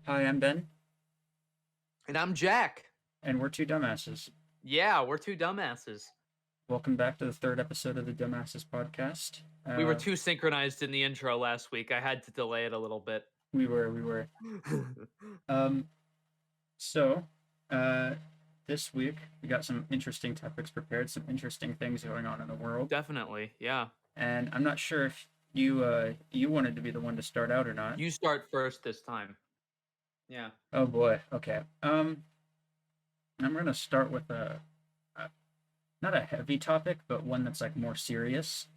Hi, I'm Ben, And I'm Jack. and we're two dumbasses. Yeah, we're two dumbasses. Welcome back to the third episode of the Dumbasses podcast. We were too synchronized in the intro last week. I had to delay it a little bit. We were. Um, so, uh, this week we got some interesting topics prepared, some interesting things going on in the world, Definitely, yeah. and I'm not sure if you wanted to be the one to start out or not. You start first this time. Yeah. Oh boy. Okay. I'm gonna start with a not a heavy topic, but one that's like more serious.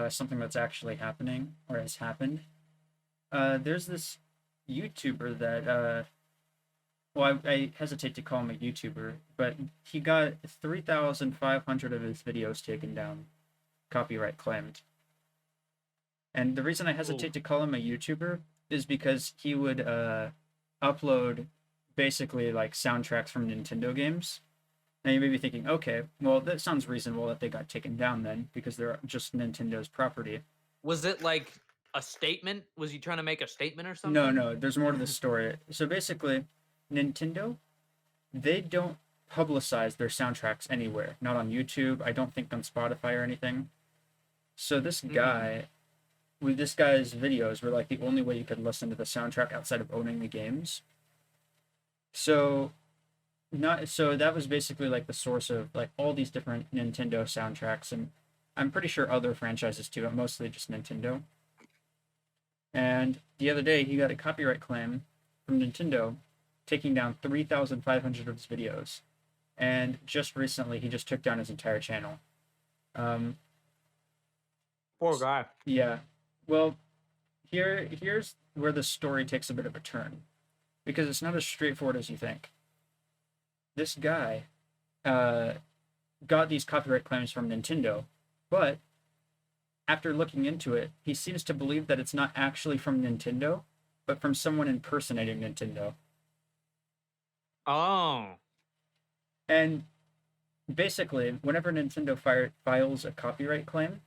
Something that's actually happening or has happened. There's this YouTuber that well, I hesitate to call him a YouTuber, but he got 3,500 of his videos taken down, copyright claimed. And the reason I hesitate Ooh. to call him a YouTuber is because he would upload basically like soundtracks from Nintendo games. Now you may be thinking, okay, well that sounds reasonable that they got taken down then because they're just Nintendo's property. Was it like a statement? Was he trying to make a statement or No, something? no, there's more to the story. So basically, Nintendo, they don't publicize their soundtracks anywhere. Not on YouTube. I don't think on Spotify or anything. So this Mm-hmm. guy, with this guy's videos, were like the only way you could listen to the soundtrack outside of owning the games. So not so that was basically like the source of like all these different Nintendo soundtracks, and I'm pretty sure other franchises too, but mostly just Nintendo. And the other day, he got a copyright claim from Nintendo, taking down 3,500 of his videos. And just recently, he just took down his entire channel. Um, Poor guy. yeah. Well, here's where the story takes a bit of a turn because it's not as straightforward as you think. This guy uh, got these copyright claims from Nintendo, but after looking into it, he seems to believe that it's not actually from Nintendo, but from someone impersonating Nintendo. Oh. And basically, whenever Nintendo files a copyright claim,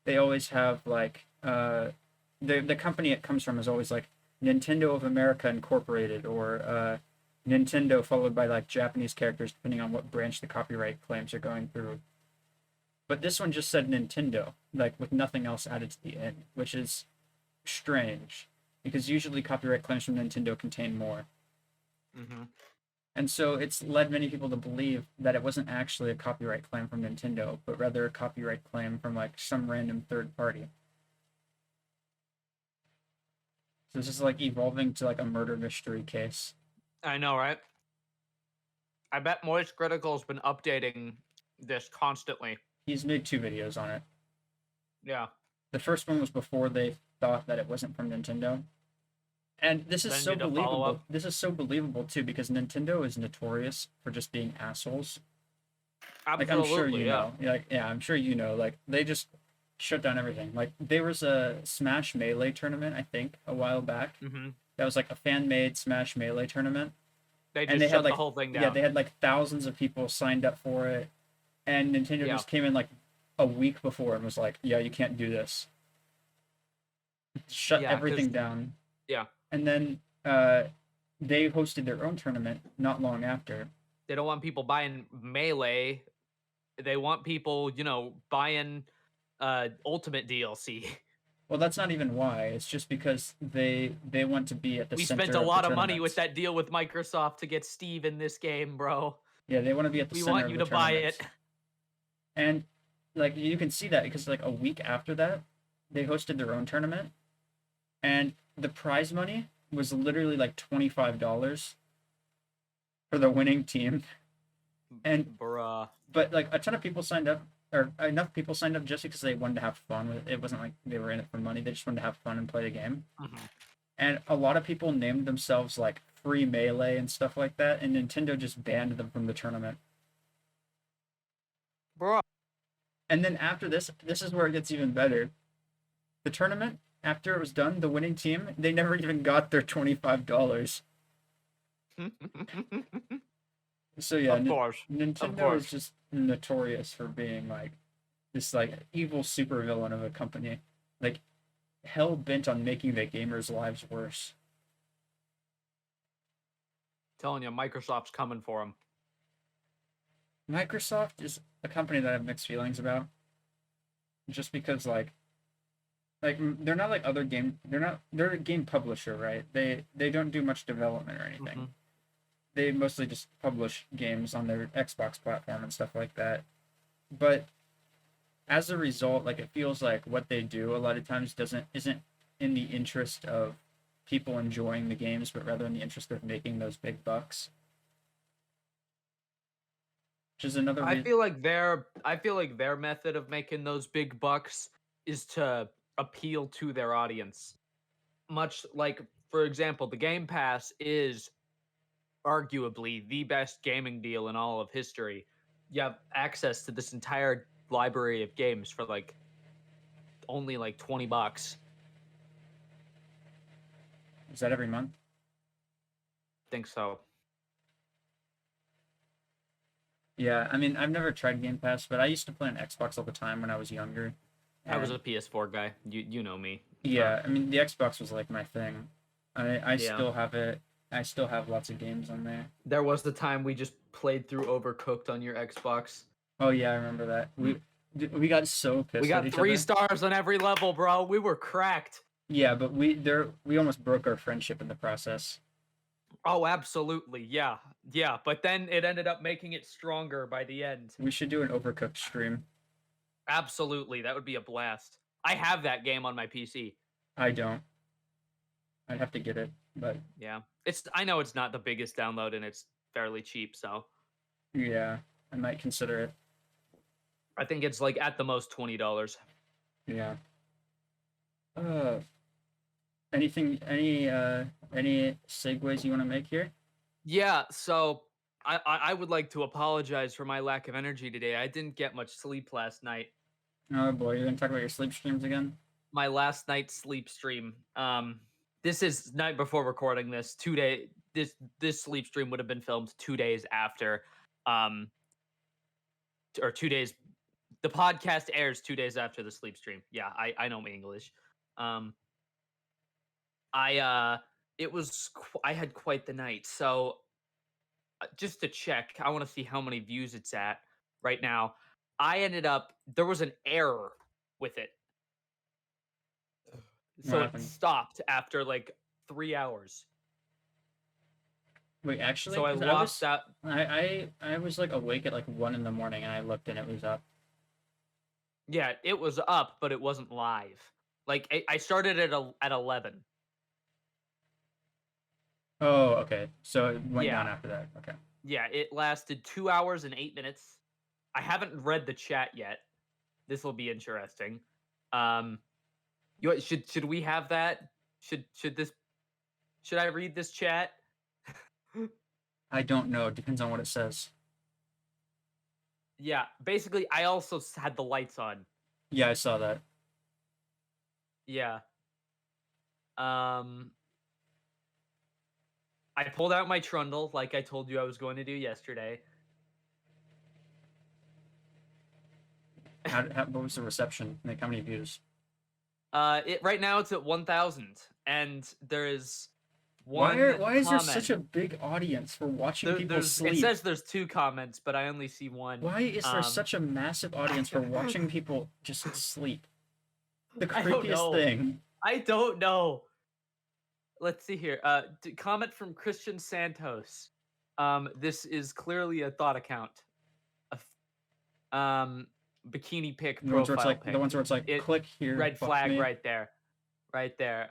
they always have like the company it comes from is always like Nintendo of America Incorporated or Nintendo followed by like Japanese characters depending on what branch the copyright claims are going through. But this one just said Nintendo, like with nothing else added to the end, which is strange because usually copyright claims from Nintendo contain more. Mm-hmm. And so it's led many people to believe that it wasn't actually a copyright claim from Nintendo, but rather a copyright claim from like some random third party. So this is like evolving to like a murder mystery case. I know, right? I bet Moist Critical's been updating this constantly. He's made two videos on it. Yeah. The first one was before they thought that it wasn't from Nintendo. And this is Then so did a follow believable. up. This is so believable too because Nintendo is notorious for just being assholes. Like I'm sure Absolutely, you yeah. know. Like yeah, I'm sure you know. Like they just shut down everything. Like there was a Smash Melee tournament, I think, a while back. Mm-hmm. That was like a fan made Smash Melee tournament. They And just they had shut the like whole thing yeah, down. they had like thousands of people signed up for it. And Nintendo Yeah. just came in like a week before and was like, "Yeah, you can't do this." Shut Yeah, because everything down. yeah, And then they hosted their own tournament not long after. they don't want people buying Melee. They want people, buying Ultimate DLC. Well, that's not even why. It's just because they want to be at the We spent center a of the lot of money with tournaments. that deal with Microsoft to get Steve in this game, bro. Yeah, they want to be at the We center want of you the to buy it. tournaments. And like you can see that because like a week after that, they hosted their own tournament and the prize money was literally like $25 for the winning team. And Bruh. but like a ton of people signed up or enough people signed up just because they wanted to have fun with it. It wasn't like they were in it for money. They just wanted to have fun and play the game. Mhm. And a lot of people named themselves like Free Melee and stuff like that, and Nintendo just banned them from the tournament. Bruh. And then after this is where it gets even better. The tournament, after it was done, the winning team, they never even got their $25. So yeah, Of course. Of Nintendo is course. just notorious for being like this like evil supervillain of a company, like hell bent on making the gamers' lives worse. telling you, Microsoft's coming for them. Microsoft is a company that I have mixed feelings about, just because they're not like other game. They're a game publisher, right? They don't do much development or anything. Mm-hmm. They mostly just publish games on their Xbox platform and stuff like that. But as a result, like it feels like what they do a lot of times isn't in the interest of people enjoying the games, but rather in the interest of making those big bucks. Which is another I reason. feel like their method of making those big bucks is to appeal to their audience. Much like, for example, the Game Pass is arguably the best gaming deal in all of history. You have access to this entire library of games for like only like $20. Is that every month? Think so. Yeah, I mean, I've never tried Game Pass, but I used to play on Xbox all the time when I was younger. I was a And PS4 guy. You know me. yeah, I mean, the Xbox was like my thing. I Yeah. still have it. I still have lots of games on there. There was the time we just played through Overcooked on your Xbox. Oh yeah, I remember that. We got so pissed. We got at each 3 other. stars on every level, bro. We were cracked. Yeah, but we almost broke our friendship in the process. Oh, absolutely. Yeah. Yeah. But then it ended up making it stronger by the end. We should do an Overcooked stream. Absolutely. That would be a blast. I have that game on my PC. I don't. I'd have to get it, but Yeah. I know it's not the biggest download and it's fairly cheap, so yeah, I might consider it. I think it's like at the most $20. Yeah. Any segues you want to make here? Yeah, so I would like to apologize for my lack of energy today. I didn't get much sleep last night. Oh boy, you're gonna talk about your sleep streams again? My last night's sleep stream. This is night before recording this. This sleep stream would have been filmed 2 days after, or 2 days. The podcast airs 2 days after the sleep stream. Yeah, I know my English. I had quite the night. So just to check, I want to see how many views it's at right now. There was an error with it. So it stopped after like 3 hours. Wait, actually, So I lost that. I was like awake at like 1 in the morning and I looked and it was up. Yeah, it was up, but it wasn't live. Like I started at 11. Oh, okay. So it went Yeah. down after that. Okay. Yeah, it lasted 2 hours and 8 minutes. I haven't read the chat yet. This will be interesting. Should we have that? Should I read this chat? I don't know. It depends on what it says. Yeah, basically, I also had the lights on. Yeah, I saw that. Yeah. I pulled out my trundle like I told you I was going to do yesterday. What was the reception? Like, how many views? Right now it's at 1,000, and there is one. Why is there such a big audience for watching people sleep? It says there's 2 comments, but I only see 1. Why is there such a massive audience for watching people just sleep? The I don't creepiest know. thing. I don't know. Let's see here. Comment from Christian Santos. This is clearly a thought account. Bikini pic profile pic. The ones where it's like, click here. Red flag me. Right there. Right there.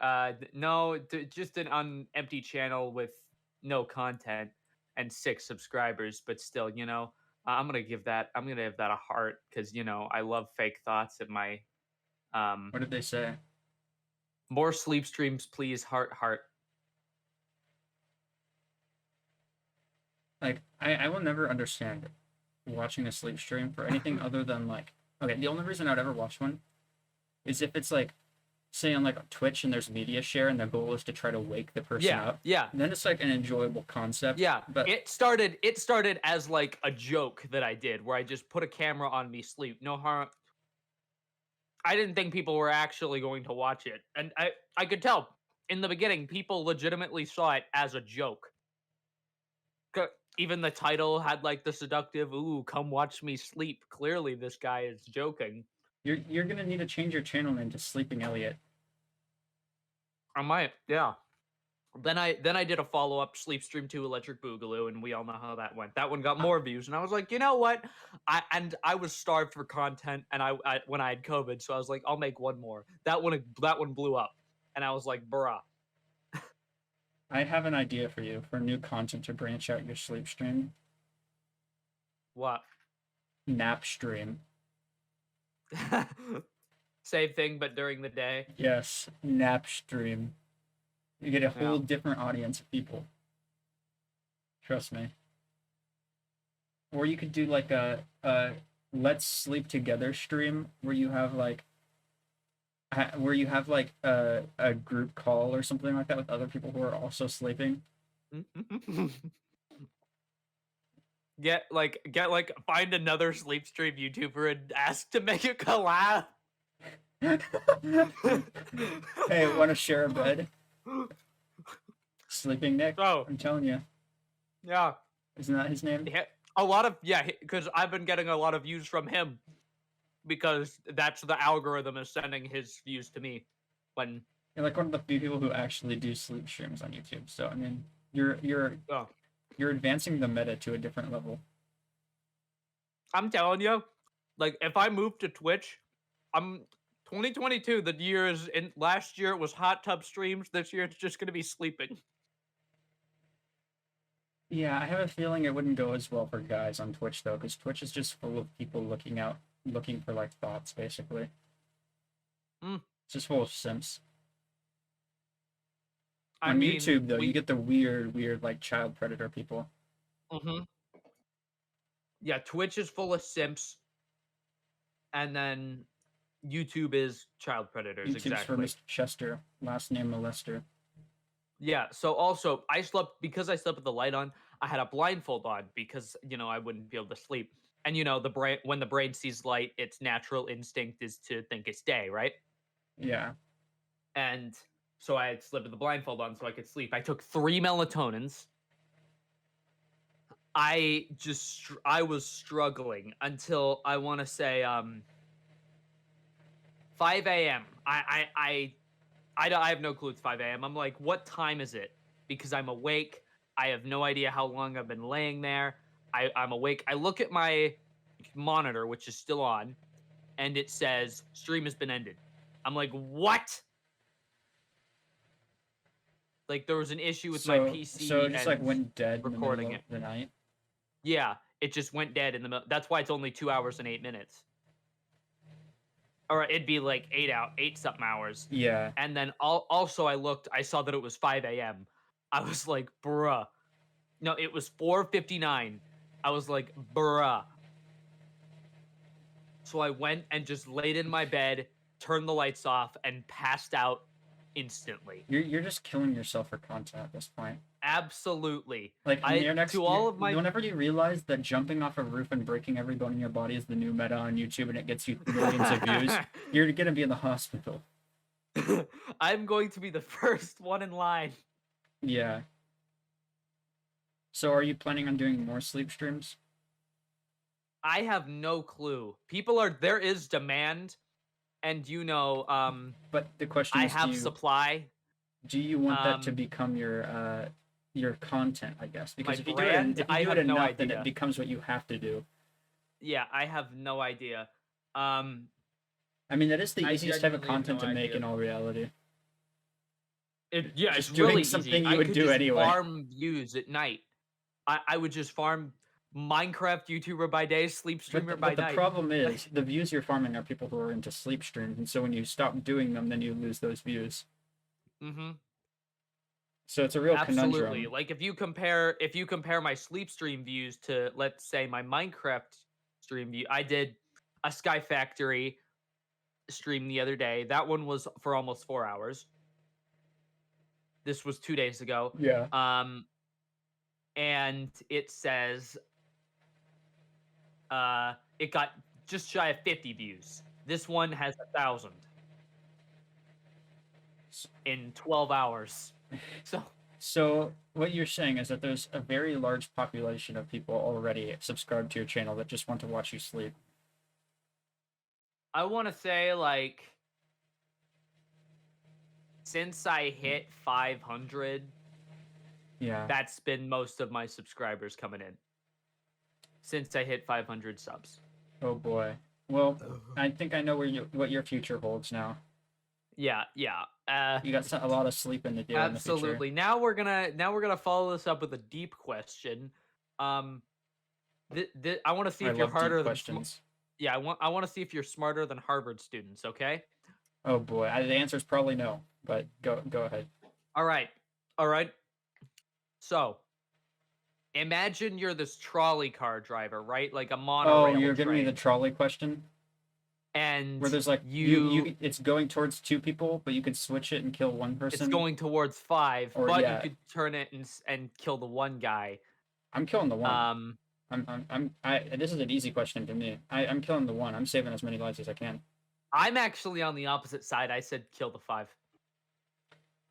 No, just an empty channel with no content and 6 subscribers, but still, I'm gonna give that a heart because I love fake thoughts at my. What did they say? More sleep streams, please. Heart. Like, I will never understand watching a sleep stream for anything other than like, okay, the only reason I'd ever watch one is if it's like, say on like Twitch and there's media share and the goal is to try to wake the person up. Yeah. And then it's like an enjoyable concept. Yeah. But it started as like a joke that I did where I just put a camera on me sleep. No harm. I didn't think people were actually going to watch it. And I could tell in the beginning people legitimately saw it as a joke. Even the title had like the seductive, "Ooh, come watch me sleep." Clearly, this guy is joking. You're gonna need to change your channel name to Sleeping Elliot. I might, yeah. Then I did a follow up Sleep Stream 2 Electric Boogaloo, and we all know how that went. That one got more views, and I was like, you know what? I was starved for content, and I when I had COVID, so I was like, I'll make one more. That one blew up, and I was like, bruh, I have an idea for you for new content to branch out your sleep stream. what? Nap stream. Same thing, but during the day. Yes, nap stream. You get a whole Yeah. different audience of people. Trust me. Or you could do like a let's sleep together stream where you have like a group call or something like that with other people who are also sleeping. Find another sleep stream YouTuber and ask to make a collab. Hey, want to share a bed? Sleeping Nick. Oh, I'm telling you. yeah. Isn't that his name? Because I've been getting a lot of views from him because that's the algorithm is sending his views to me when You're like one of the few people who actually do sleep streams on YouTube. So I mean, you're oh, you're advancing the meta to a different level. I'm telling you, like if I move to Twitch, I'm 2022. The year is in. Last year it was hot tub streams. This year it's just gonna be sleeping. Yeah, I have a feeling it wouldn't go as well for guys on Twitch though, because Twitch is just full of people looking for like thoughts, basically. Mm. It's just full of simps. I On mean, YouTube though, you get the weird like child predator people. Mm-hmm. Yeah, Twitch is full of simps, and then YouTube is child predators. YouTube's for Exactly. Mr. Chester, last name Molester. Yeah. So also, I slept with the light on. I had a blindfold on because I wouldn't be able to sleep. And the brain, when the brain sees light, its natural instinct is to think it's day, right? Yeah. And so I had slept with the blindfold on so I could sleep. I took 3 melatonins. I was struggling until I want to say 5 a.m. I have no clue it's 5 a.m. I'm like, what time is it? Because I'm awake. I have no idea how long I've been laying there. I'm awake. I look at my monitor, which is still on, and it says stream has been ended. I'm like, what? Like there was an issue with my PC. So it just like and went dead recording in the middle of the night. Yeah, it just went dead in the middle. That's why it's only 2 hours and 8 minutes. Or it'd be like 8 something hours. Yeah. And then also I saw that it was 5 a.m. I was like, bruh. No, it was 4:59. I was like, bruh. So I went and just laid in my bed, turned the lights off, and passed out instantly. You're just killing yourself for content at this point. Absolutely. Like whenever you realize that jumping off a roof and breaking every bone in your body is the new meta on YouTube and it gets you millions of views, you're gonna be in the hospital. I'm going to be the first one in line. Yeah. So are you planning on doing more sleep streams? I have no clue. There is demand, and but the question is, I have supply. Do you want that to become your content, I guess? Because if you do it enough, then it becomes what you have to do. Yeah, I have no idea. I mean, that is the easiest type of content to make in all reality. It's doing really something easy. you would do anyway. Farm views at night. I would just farm Minecraft YouTuber by day, sleep streamer by night. But the problem is, the views you're farming are people who are into sleep streams, and so when you stop doing them, then you lose those views. Mm-hmm. So it's a real Absolutely. conundrum. Like if you compare my sleep stream views to, let's say, my Minecraft stream view, I did a Sky Factory stream the other day. That one was for almost 4 hours. This was 2 days ago. Yeah. And it says it got just shy of 50 views. This one has 1,000 in 12 hours. So what you're saying is that there's a very large population of people already subscribed to your channel that just want to watch you sleep. I want to say, like, since I hit 500, Yeah. that's been most of my subscribers coming in. Since I hit 500 subs. Oh boy. Well, I think I know what your future holds now. Yeah. You got a lot of sleeping to do in the future. Absolutely. Now we're gonna follow this up with a deep question. I want to see if you're harder than yeah. I want to see if you're smarter than Harvard students. Okay. Oh boy, the answer is probably no. But go ahead. All right. So, imagine you're this trolley car driver, right? Like a monorail. Oh, you're giving me train. the trolley question? And where there's like you it's going towards 2 people, but you could switch it and kill 1 person. It's going towards 5, Or, but yeah. you could turn it and kill the one guy. I'm killing the 1. This is an easy question to me. I'm killing the 1. I'm saving as many lives as I can. I'm actually on the opposite side. I said kill the 5.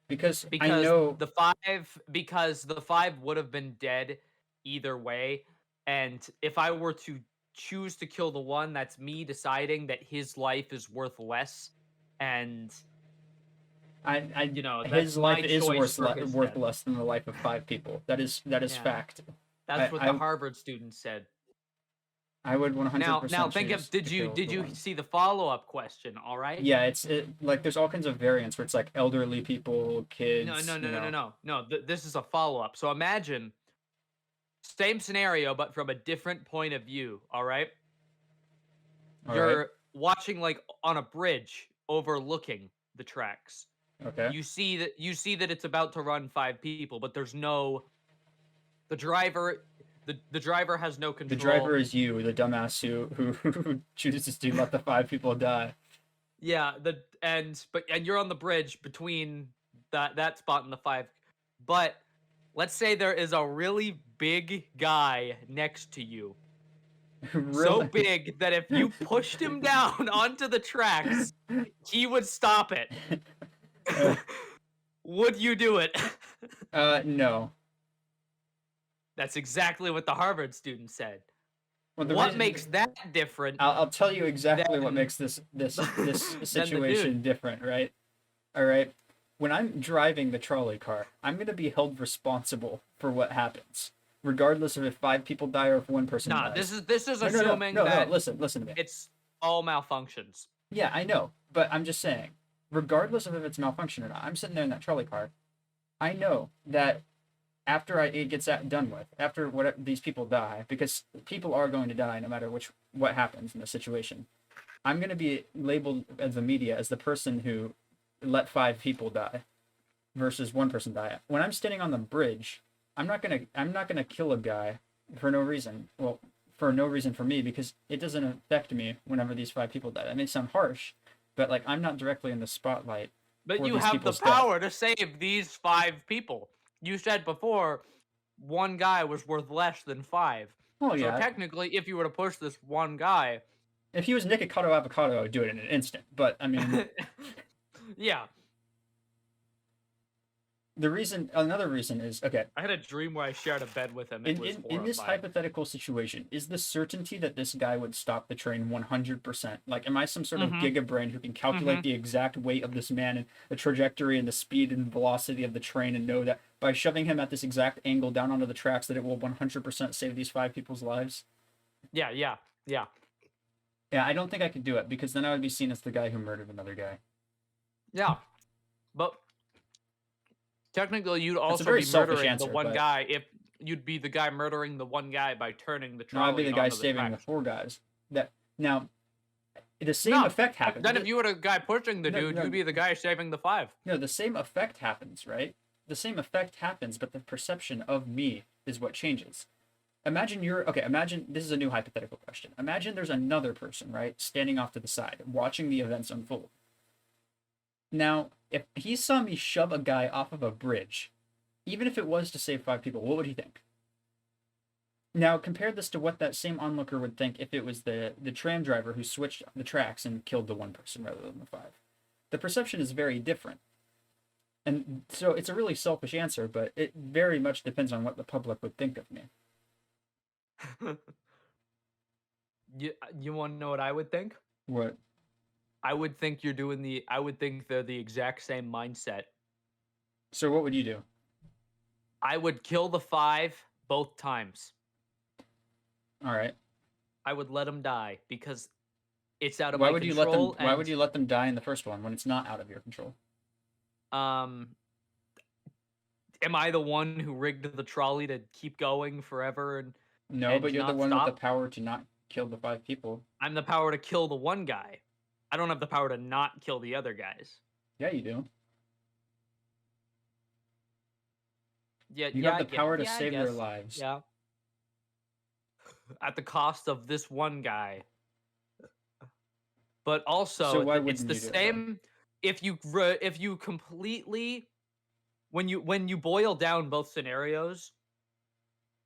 Because I know the 5 would have been dead either way, and if I were to choose to kill the 1, that's me deciding that his life is worth less, and you know, his life is worth less than the life of 5 people. That is fact. That's what the Harvard student said. I would 100%. Now think of did you see the follow-up question? All right. Yeah, it's like there's all kinds of variants where it's like elderly people, kids. No. This is a follow-up. So imagine same scenario, but from a different point of view. All right. You're watching like on a bridge overlooking the tracks. Okay. You see that it's about to run 5 people, but there's no. The driver has no control. The driver is you, the dumbass who chooses to let the 5 people die. Yeah, and you're on the bridge between that spot and the 5. But let's say there is a really big guy next to you. Really? So big that if you pushed him down onto the tracks, he would stop it. Would you do it? No. That's exactly what the Harvard student said. Well, what makes that different? I'll tell you exactly what makes this situation different, right? All right. When I'm driving the trolley car, I'm going to be held responsible for what happens, regardless of if 5 people die or if 1 person dies. This is assuming that listen to me. It's all malfunctions. Yeah, I know, but I'm just saying, regardless of if it's malfunction or not, I'm sitting there in that trolley car. I know that after it gets done with, after these people die, because people are going to die no matter what happens in the situation, I'm going to be labeled as the media as the person who let 5 people die versus 1 person die. When I'm standing on the bridge, I'm not gonna kill a guy for no reason. Well, for no reason for me, because it doesn't affect me whenever these 5 people die. That may sound harsh, but like I'm not directly in the spotlight. But you have the power to save these 5 people. You said before 1 guy was worth less than 5. Oh yeah. So technically, if you were to push this 1 guy, if he was Nikocado Avocado, I would do it in an instant. But I mean, yeah. Another reason is, okay. I had a dream where I shared a bed with him. In this hypothetical situation, is the certainty that this guy would stop the train 100%? Like, am I some sort of gigabrain who can calculate the exact weight of this man and the trajectory and the speed and velocity of the train and know that by shoving him at this exact angle down onto the tracks that it will 100% save these 5 people's lives? Yeah. Yeah, I don't think I could do it, because then I would be seen as the guy who murdered another guy. Yeah, but technically, you'd also be murdering the 1 guy if you'd be the guy murdering the 1 guy by turning the trolley. No, I'd be the guy saving the 4 guys. Now, the same effect happens. Then if you were the guy pushing the dude, you'd be the guy saving the 5. No, the same effect happens, right? The same effect happens, but the perception of me is what changes. Imagine this is a new hypothetical question. Imagine there's another person, right, standing off to the side, watching the events unfold. Now, if he saw me shove a guy off of a bridge, even if it was to save 5 people, what would he think? Now, compare this to what that same onlooker would think if it was the tram driver who switched the tracks and killed the 1 person rather than the 5. The perception is very different. And so it's a really selfish answer, but it very much depends on what the public would think of me. You want to know what I would think? What? I would think you're doing the. I would think they're the exact same mindset. So what would you do? I would kill the 5 both times. All right. I would let them die because it's out of Why my would you let them? control. Why would you let them die in the first one when it's not out of your control? Um, am I the one who rigged the trolley to keep going forever No, and but you're the not one with the stop? power to not kill the 5 people. I'm the power to kill the one guy. I don't have the power to not kill the other guys. Yeah, you do. Yeah, You have the power to save their lives. Yeah. At the cost of this one guy. But also, So why it's wouldn't the you do it, though? same. If you completely, when you boil down both scenarios,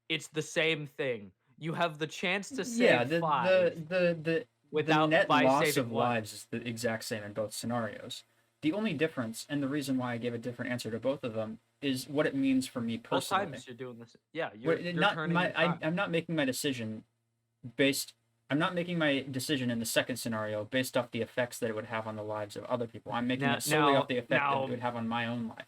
it's the same thing. You have the chance to save Yeah, 5 the without net by loss saving of one. lives is the exact same in both scenarios. The only difference, and the reason why I gave a different answer to both of them, is what it means for me Both personally. times you're doing this. Yeah, What- you're not turning my, the time. I'm not making my decision based. I'm not making my decision in the second scenario based off the effects that it would have on the lives of other people. I'm making it solely off the effect that it would have on my own life.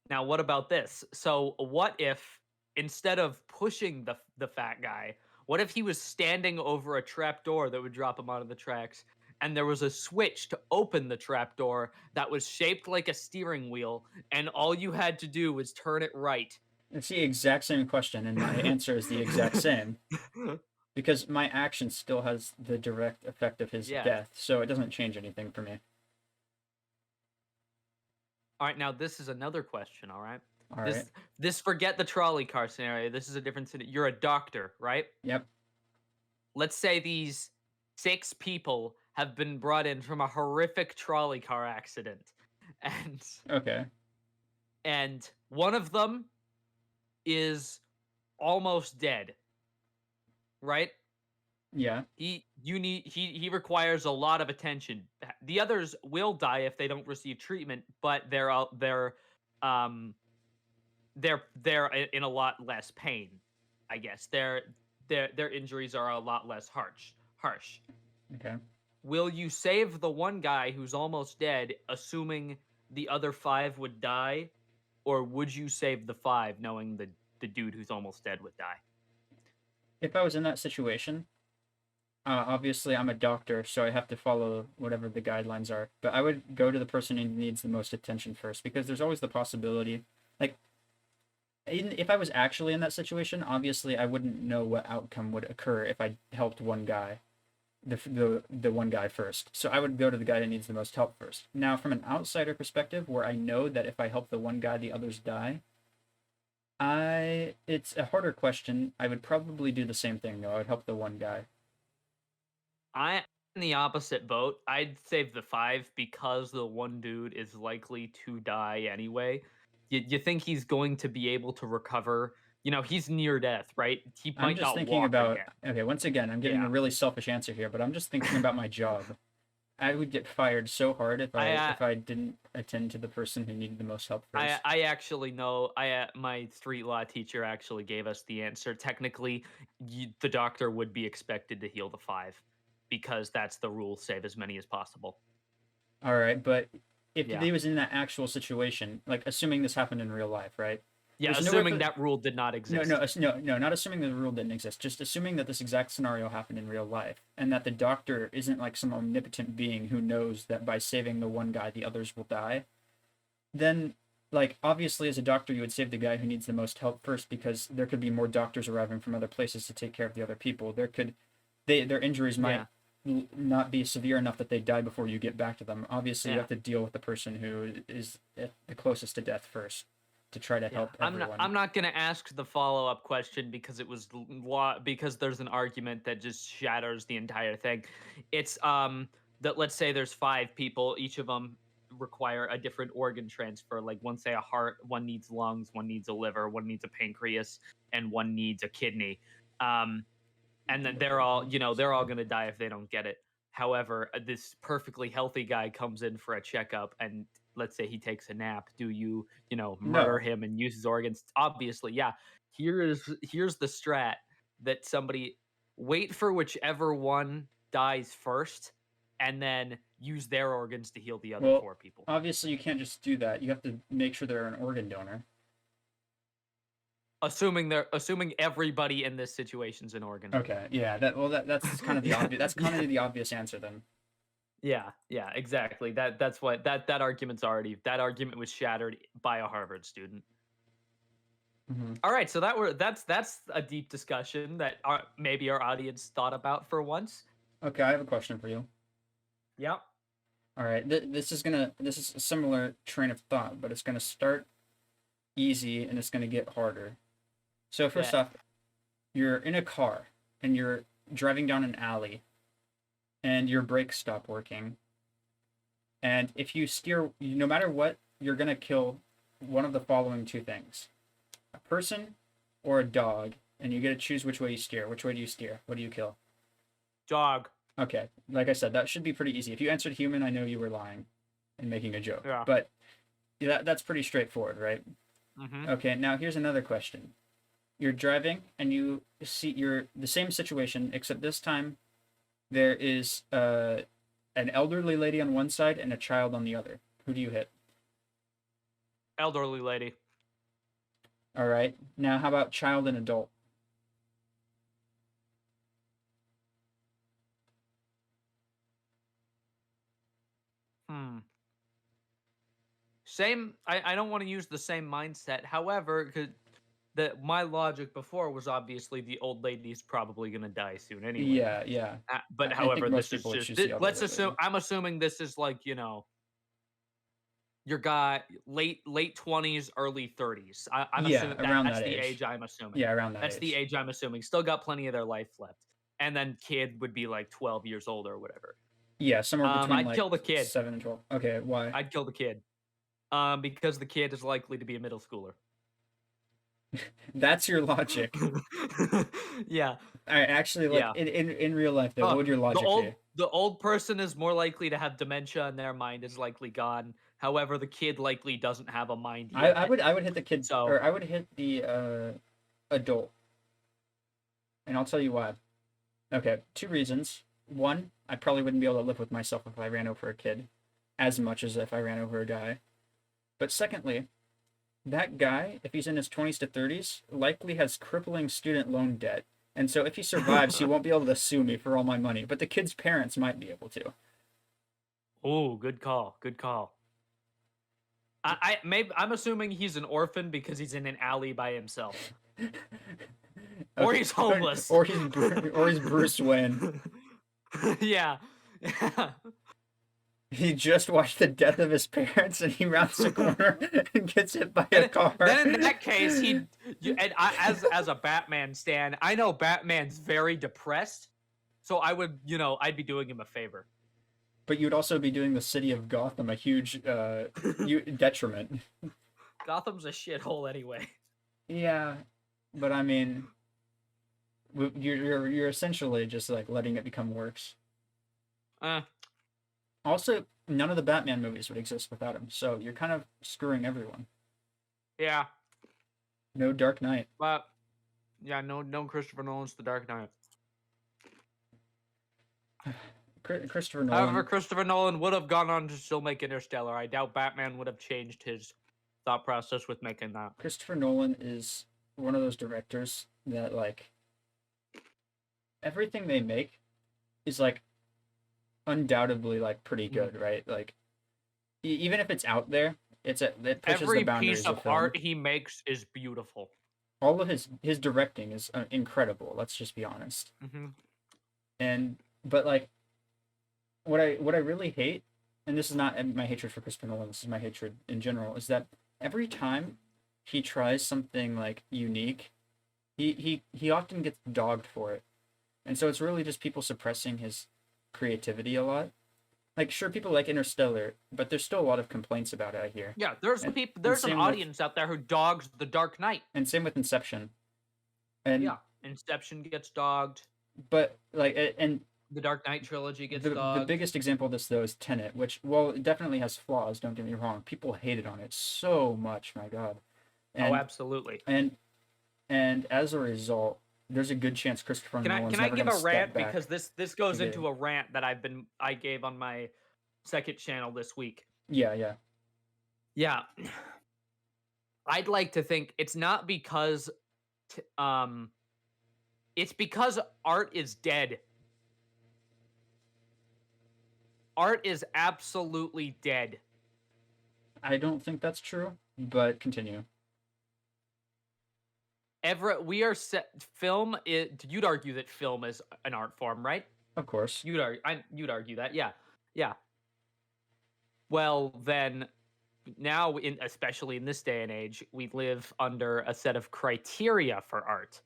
Now, what about this? So, what if instead of pushing the fat guy, what if he was standing over a trap door that would drop him onto the tracks, and there was a switch to open the trap door that was shaped like a steering wheel, and all you had to do was turn it right? It's the exact same question, and my answer is the exact same. Because my action still has the direct effect of his Yeah. death, so it doesn't change anything for me. All right, now this is another question. All right, All right. this forget the trolley car scenario. This is a different scenario. You're a doctor, right? Yep. Let's say these 6 people have been brought in from a horrific trolley car accident, and Okay. and one of them is almost dead, right? Yeah. He requires a lot of attention. The others will die if they don't receive treatment, but um they're in a lot less pain, I guess. Their injuries are a lot less harsh. Okay. Will you save the one guy who's almost dead, assuming the other 5 would die, or would you save the 5 knowing the dude who's almost dead would die? If I was in that situation, obviously I'm a doctor, so I have to follow whatever the guidelines are. But I would go to the person who needs the most attention first, because there's always the possibility, like, if I was actually in that situation, obviously I wouldn't know what outcome would occur if I helped one guy, the one guy first. So I would go to the guy that needs the most help first. Now, from an outsider perspective, where I know that if I help the one guy, the others die, it's a harder question. I would probably do the same thing though. I would help the one guy. I'm in the opposite boat. I'd save the 5 because the one dude is likely to die anyway. You think he's going to be able to recover? You know, he's near death, right? He I'm might just not thinking walk about. again. Okay, once again, I'm giving Yeah. a really selfish answer here, but I'm just thinking about my job. I would get fired so hard if I didn't attend to the person who needed the most help first. I actually know. My street law teacher actually gave us the answer. Technically, the doctor would be expected to heal the 5 because that's the rule. Save as many as possible. All right, but if Yeah. he was in that actual situation, like assuming this happened in real life, right? Yeah, There's nowhere assuming for- that rule did not exist. No, not assuming the rule didn't exist. Just assuming that this exact scenario happened in real life, and that the doctor isn't like some omnipotent being who knows that by saving the one guy, the others will die. Then, like, obviously, as a doctor, you would save the guy who needs the most help first, because there could be more doctors arriving from other places to take care of the other people. Their injuries might not be severe enough that they die before you get back to them. Obviously, you have to deal with the person who is the closest to death first to try to help everyone. I'm not gonna ask the follow-up question because it was because there's an argument that just shatters the entire thing. It's that let's say there's 5 people, each of them require a different organ transfer. Like one say a heart, one needs lungs, one needs a liver, one needs a pancreas, and one needs a kidney. And then they're all gonna die if they don't get it. However, this perfectly healthy guy comes in for a checkup, and let's say he takes a nap, do you, murder No. him and use his organs? Obviously, yeah. Here's the strat that somebody wait for whichever one dies first, and then use their organs to heal the other Well, four people. obviously you can't just do that. You have to make sure they're an organ donor. Assuming everybody in this situation's an organ donor. Okay, yeah. That's kind of the obvious. That's kind of the obvious answer then. Yeah, exactly. That's what that argument was shattered by a Harvard student. Mm-hmm. All right, so that's a deep discussion that maybe our audience thought about for once. Okay, I have a question for you. Yep. All right, this is a similar train of thought, but it's gonna start easy and it's gonna get harder. So first Okay. off, you're in a car and you're driving down an alley, and your brakes stop working. And if you steer, no matter what, you're gonna kill one of the following two things: a person or a dog, and you get to choose which way you steer. Which way do you steer? What do you kill? Dog. Okay, like I said, that should be pretty easy. If you answered human, I know you were lying and making a joke. Yeah. But that's pretty straightforward, right? Mm-hmm. Okay, now here's another question. You're driving and you see you're the same situation, except this time there is an elderly lady on one side and a child on the other. Who do you hit? Elderly lady. All right. Now, how about child and adult? Same. I don't want to use the same mindset. However, because my logic before was obviously the old lady's probably gonna die soon anyway. Yeah, yeah. But I think however, most this is people would just choose the let's elderly assume lady. I'm assuming this is like your guy late 20s, early 30s. I'm Yeah, assuming around that's that the age. age I'm assuming. Yeah, around that That's the age. age I'm assuming. Still got plenty of their life left. And then kid would be like 12 years old or whatever. Yeah, somewhere between I'd like kill the kid. 7 and 12. Okay, why? I'd kill the kid. Because the kid is likely to be a middle schooler. That's your logic. Yeah. I actually like Yeah. in real life though. What would your logic be? The old person is more likely to have dementia and their mind is likely gone. However, the kid likely doesn't have a mind yet. I would hit the kid, So or I would hit the adult, and I'll tell you why. Okay, two reasons. One, I probably wouldn't be able to live with myself if I ran over a kid, as much as if I ran over a guy. But secondly, that guy, if he's in his 20s to 30s, likely has crippling student loan debt. And so if he survives, he won't be able to sue me for all my money, but the kid's parents might be able to. Oh, good call. Good call. I'm assuming he's an orphan because he's in an alley by himself. Or he's homeless. Or he's Bruce Wayne. Yeah. He just watched the death of his parents and he rounds the corner and gets hit by a car. Then in that case, as a Batman stan, I know Batman's very depressed, so I would, I'd be doing him a favor. But you'd also be doing the city of Gotham a huge detriment. Gotham's a shithole anyway. Yeah, but I mean, you're essentially just like letting it become worse. Also, none of the Batman movies would exist without him, so you're kind of screwing everyone. Yeah. No Dark Knight. But yeah, no Christopher Nolan's The Dark Knight. Christopher Nolan. However, Christopher Nolan would have gone on to still make Interstellar. I doubt Batman would have changed his thought process with making that. Christopher Nolan is one of those directors that like everything they make is like undoubtedly like pretty good, right? Like even if it's out there, it pushes every the boundaries piece of film. art he makes is beautiful. All of his directing is incredible. Let's just be honest. But like, what I really hate, and this is not my hatred for Christopher Nolan. This is my hatred in general. Is that every time he tries something like unique, he often gets dogged for it, and so it's really just people suppressing his creativity a lot. Like, sure, people like Interstellar, but there's still a lot of complaints about it, I hear. Yeah, there's an audience out there who dogs The Dark Knight. And same with Inception. And yeah, Inception gets dogged. But like, and The Dark Knight trilogy gets The dogged. biggest example of this though is Tenet, which, well, it definitely has flaws. Don't get me wrong. People hated on it so much. My God. Oh, And absolutely. and and as a result, there's a good chance Christopher Nolan's Can I never give going a to step rant, back because this goes again. into a rant that I gave on my second channel this week. Yeah, yeah. Yeah. I'd like to think it's not because it's because art is dead. Art is absolutely dead. I don't think that's true, but continue. We are set. Film is. You'd argue that film is an art form, right? Of course. You'd argue that. Yeah. Yeah. Well, then now, especially in this day and age, we live under a set of criteria for art.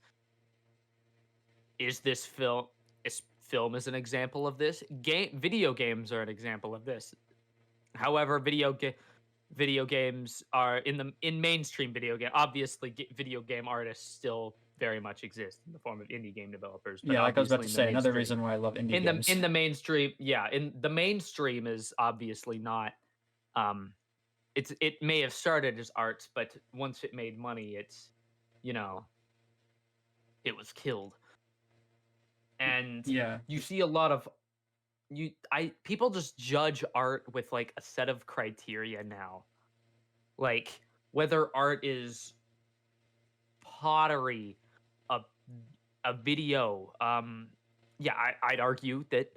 Is this film? Is film is an example of this? Video games are an example of this. However, video games are in mainstream video game. Obviously, video game artists still very much exist in the form of indie game developers. But Yeah, like I was about obviously, to in the say, another mainstream, reason why I love indie games. in the mainstream, yeah, in the mainstream is obviously not. It may have started as art, but once it made money, you know, it was killed. And Yeah. you see a lot of people just judge art with like a set of criteria now, like whether art is pottery, a a video. Yeah, I'd argue that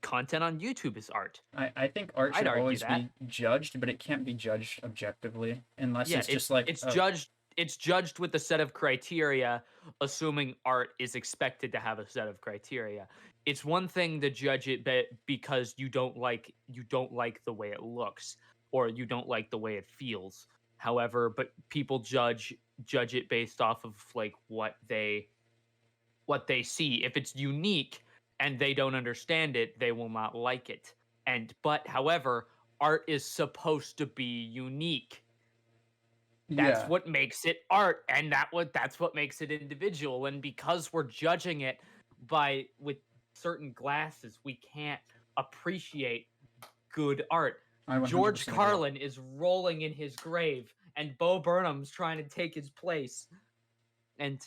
content on YouTube is art. I think art I'd should argue always that. be judged, but it can't be judged objectively unless Yeah, it's just like it's judged with a set of criteria, assuming art is expected to have a set of criteria. It's one thing to judge it because you don't like the way it looks, or you don't like the way it feels. However, but people judge it based off of like what they see. If it's unique and they don't understand it, they will not like it. However, art is supposed to be unique. That's yeah. what makes it art, and that's what makes it individual. And because we're judging it with certain glasses, we can't appreciate good art. I 100% George agree. Carlin is rolling in his grave, and Bo Burnham's trying to take his place. And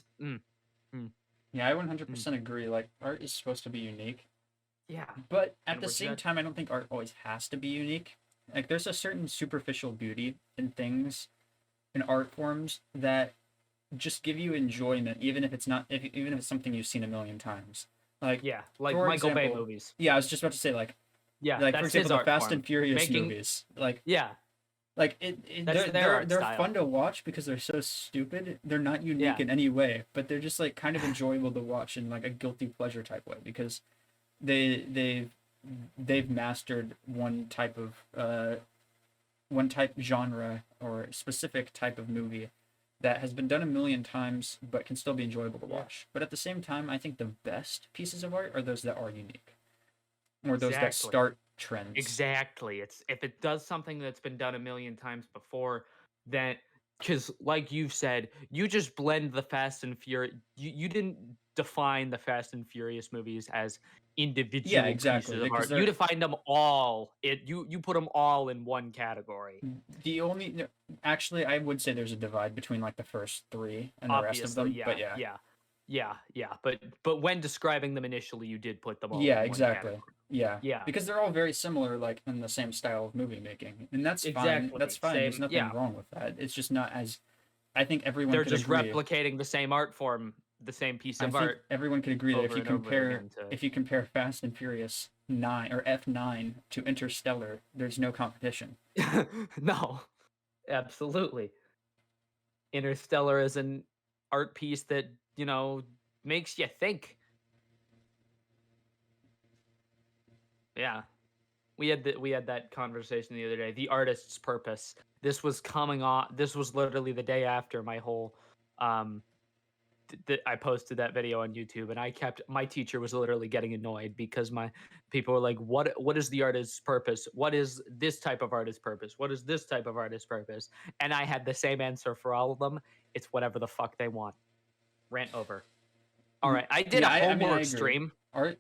Yeah, I 100% agree. Like, art is supposed to be unique. yeah, But at and the same time, I don't think art always has to be unique. Like, there's a certain superficial beauty in things, in art forms, that just give you enjoyment, even if it's not, even if it's something you've seen a million times. Like, yeah, like for Michael Bay example, movies. Yeah, I was just about to say, like Yeah, for that's his example, the art Fast form. and Furious movies. Like, Yeah, like that's their art they're style. fun to watch because they're so stupid. They're not unique Yeah. in any way, but they're just like kind of enjoyable to watch in like a guilty pleasure type way because they've mastered one type genre or specific type of movie that has been done a million times but can still be enjoyable to watch. But at the same time, I think the best pieces of art are those that are unique, or those that Exactly. start trends. Exactly. It's if it does something that's been done a million times before, then because like you've said, you just blend the Fast and Furious. You didn't define the Fast and Furious movies as individual exactly, pieces of because art. they're You defined them all. You put them all in one category. the only actually I would say there's a divide between like the first three and the rest of them. Yeah, But yeah. yeah. But when describing them initially, you did put them all. Yeah, in exactly. One category. Yeah. Yeah. Because they're all very similar, like in the same style of movie making, and that's fine. Exactly. That's fine. Same- There's nothing yeah. wrong with that. It's just not as. I think everyone They're could just agree. replicating the same art form, the same piece I of think art. everyone could agree that if over you and over compare again to- if you compare Fast and Furious 9 or F9 to Interstellar, there's no competition. No, absolutely. Interstellar is an art piece that makes you think. Yeah, we had that conversation the other day. The artist's purpose. This was coming on. This was literally the day after my whole. I posted that video on YouTube, and my teacher was literally getting annoyed because my people were like, "What is the artist's purpose? What is this type of artist's purpose? What is this type of artist's purpose?" And I had the same answer for all of them. It's whatever the fuck they want. Rant over. All right, I did a I homework agree. stream. Art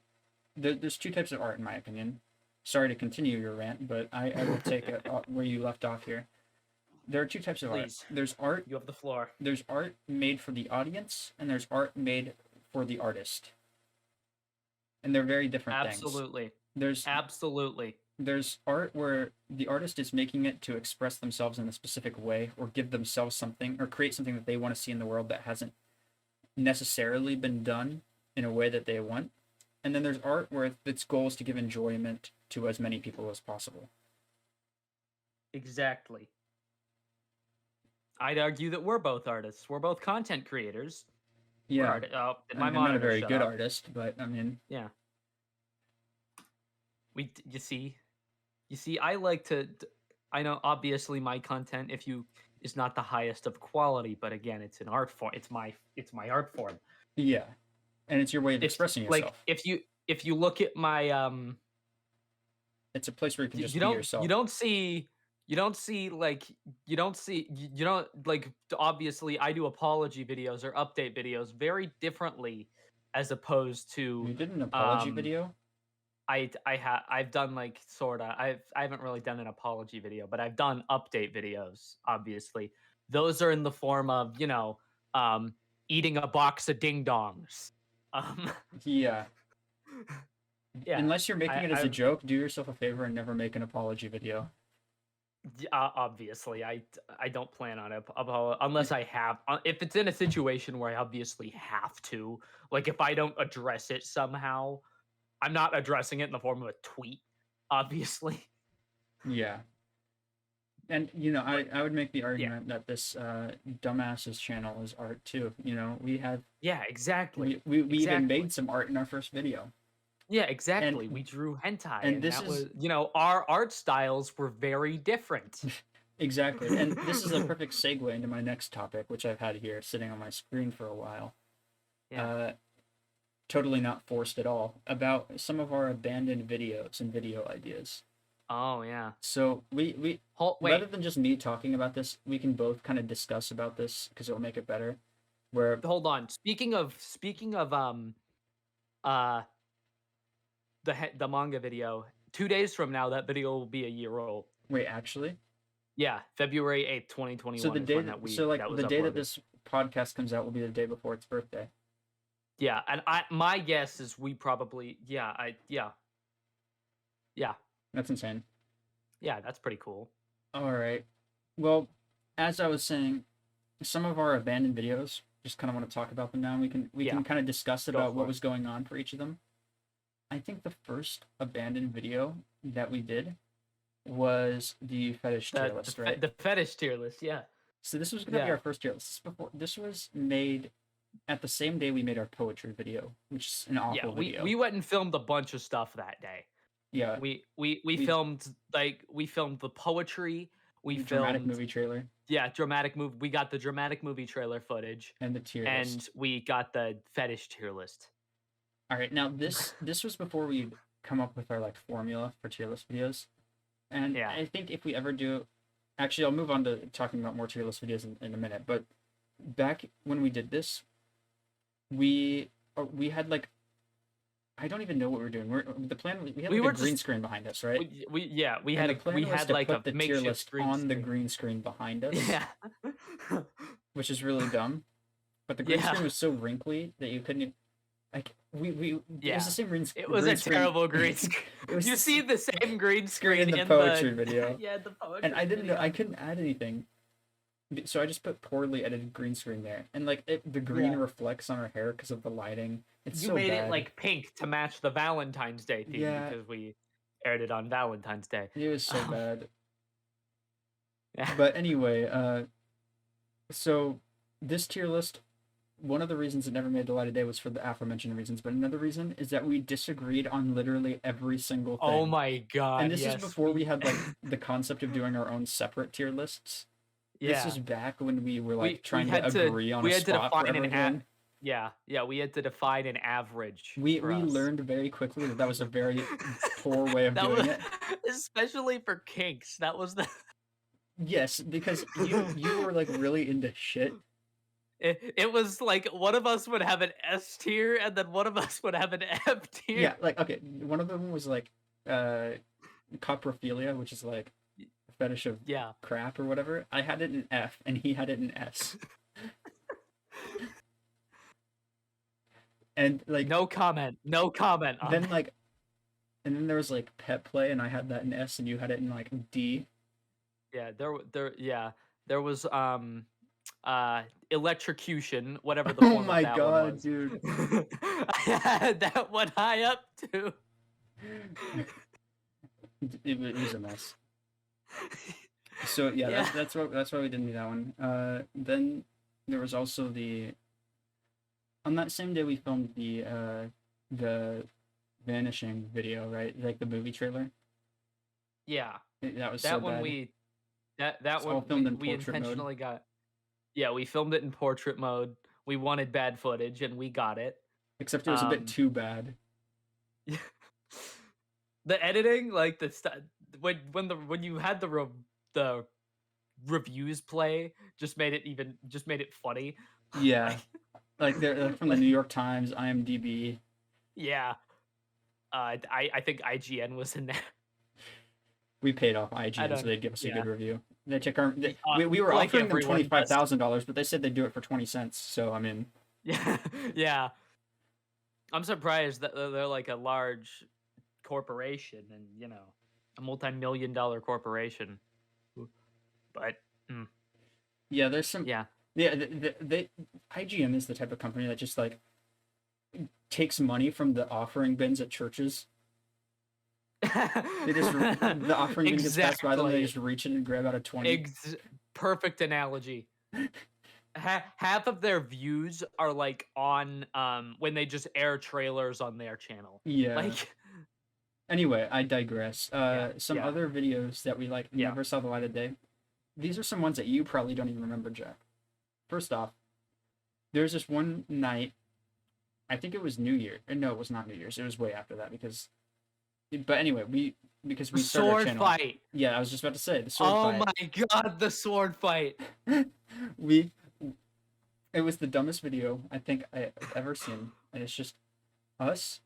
there's two types of art in my opinion. Sorry to continue your rant, but I will take it where you left off here. There are two types of art. Please, There's art. you have the floor. There's art made for the audience, and there's art made for the artist, and they're very different things. Absolutely. There's Absolutely. there's art where the artist is making it to express themselves in a specific way, or give themselves something, or create something that they want to see in the world that hasn't necessarily been done in a way that they want. And then there's art where its goal is to give enjoyment to as many people as possible. Exactly. I'd argue that we're both artists. We're both content creators. Yeah, Did my I'm not a monitor very shut good up? artist, but I mean, Yeah. You see, I like to. I know, obviously, my content, if you is not the highest of quality, but again, it's an art form. It's my art form. yeah, and it's your way of It's expressing like yourself. if you look at my It's a place where you can just you be don't yourself. you don't see like, obviously I do apology videos or update videos very differently as opposed You to did an apology video. I've done like sorta I haven't really done an apology video, but I've done update videos. Obviously, those are in the form of eating a box of ding dongs. Um, Yeah. yeah, Unless you're making it as a I've joke, do yourself a favor and never make an apology video. obviously I don't plan on it unless I have if it's in a situation where I obviously have to, like if I don't address it somehow, I'm not addressing it in the form of a tweet, obviously. Yeah. And I would make the Yeah, argument that this dumbass's channel is art too. We have yeah, exactly, we even exactly. made some art in our first video. Yeah, exactly. And We drew hentai, and and this that is was, our art styles were very different. exactly. And this is a perfect segue into my next topic, which I've had here sitting on my screen for a while. Yeah. Totally not forced at all, about some of our abandoned videos and video ideas. Oh yeah. So we Wait. rather than just me talking about this, we can both kind of discuss about this because it'll make it better. Where Hold on. Speaking of uh the manga video, 2 days from now that video will be a year old. wait, actually, Yeah, February 8th, 2021 so the is day when that, was the day that uploaded. this podcast comes out will be the day before its birthday. Yeah, and my guess is we probably yeah. That's insane. Yeah, that's pretty cool. All right. Well, as I was saying, some of our abandoned videos, just kind of want to talk about them now. We can Yeah. kind of discuss Go about for what it. was going on for each of them. I think the first abandoned video that we did was the fetish tier list, right? The fetish tier list, yeah. So this was gonna be Yeah. our first tier list. This was made at the same day we made our poetry video, which is an Yeah, awful video. we went and filmed a bunch of stuff that day. Yeah, We We- filmed the poetry. We the dramatic filmed movie trailer dramatic movie. We got the dramatic movie trailer footage, and the tier list. and we got the fetish tier list. All right, now this was before we come up with our like formula for tier list videos, and Yeah. I think if we ever do, actually, I'll move on to talking about more tier list videos in a minute. But back when we did this, we had like, I don't even know what we were doing. The plan was we had We like were a green just- screen behind us, right? We And had the plan we was had to like put a the tier makeshift list green on the screen. green screen behind us, Yeah. which is really dumb. But the green Yeah. screen was so wrinkly that you couldn't. Like it Yeah. was the same green. It was green a screen. terrible green screen. It was You see the same green screen in the in poetry video. Yeah, the poetry. And I didn't know, video. I couldn't add anything, so I just put poorly edited green screen there, and like the green Yeah. reflects on our hair because of the lighting. It's You so made bad. it like pink to match the Valentine's Day theme Yeah. because we aired it on Valentine's Day. It was so Um, bad. Yeah. But anyway, so this tier list, one of the reasons it never made the light of day was for the aforementioned reasons, but another reason is that we disagreed on literally every single thing. Oh my god! And this yes. is before we had like the concept of doing our own separate tier lists. Yeah. This is back when we were like We trying had to agree on we a had to spot for define an everything. Yeah, we had to define an average. We for us. learned very quickly that was a very poor way of that doing was, it. especially for kinks. That was the Yes, because you were like really into shit, it was like one of us would have an S tier, and then one of us would have an F tier. Yeah, like okay, one of them was like uh coprophilia, which is like a fetish of Yeah. crap or whatever. I had it in F and he had it in S. And like No comment. No comment on then that. like and then there was like pet play and I had that in S and you had it in like D. Yeah, there was electrocution, whatever the Oh form of my that one god, was. dude. I had that one high up too. It was a mess. So yeah, Yeah. that's why we didn't do that one. Then there was also the on that same day we filmed the Vanishing video, right? Like the movie trailer. Yeah. That was so That one bad. we that It's all one filmed in we portrait mode. intentionally got. Yeah, we filmed it in portrait mode. We wanted bad footage and we got it. Except it was a bit too bad. The editing, like when you had the reviews play, just made it funny. Yeah. Like they're from the New York Times, IMDb. Yeah. I think IGN was in there. We paid off I IGN so don't. they'd give us a Yeah. good review. They check our. Y- We were like offering them everyone does. $25,000, but they said they'd do it for 20 cents. So I mean, Yeah. Yeah. I'm surprised that they're like a large corporation and a multi-million-dollar corporation. But yeah, there's some. yeah. Yeah, IGN is the type of company that just like takes money from the offering bins at churches. They just the offering bin gets passed by them. They just reach in and grab out a 20. Perfect analogy. Half of their views are like on when they just air trailers on their channel. Yeah. Like anyway, I digress. Some yeah. other videos that we like Yeah. never saw the light of day. These are some ones that you probably don't even remember, Jack. First off, there's this one night. I think it was New Year. No, it was not New Year's. It was way after that because. But anyway, because we started our sword channel. fight. Yeah, I was just about to say the sword fight. Oh my god, the sword fight. It was the dumbest video I think I've ever seen, and it's just us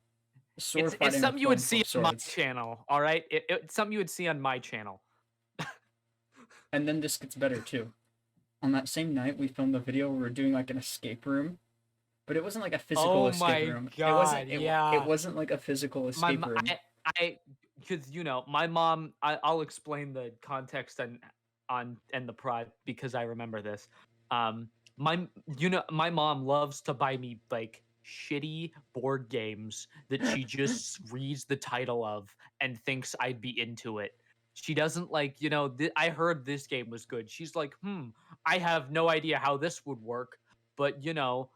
sword fighting. It's something you would see on my swords. channel. All right, it's something you would see on my channel. And then this gets better too. On that same night, we filmed a video where we were doing like an escape room, but it wasn't like a physical escape room. God, it wasn't like a physical escape room. Because my mom. I'll explain the context and the prod because I remember this. My mom loves to buy me like shitty board games that she just reads the title of and thinks I'd be into it. She doesn't like, I heard this game was good. She's like, I have no idea how this would work, but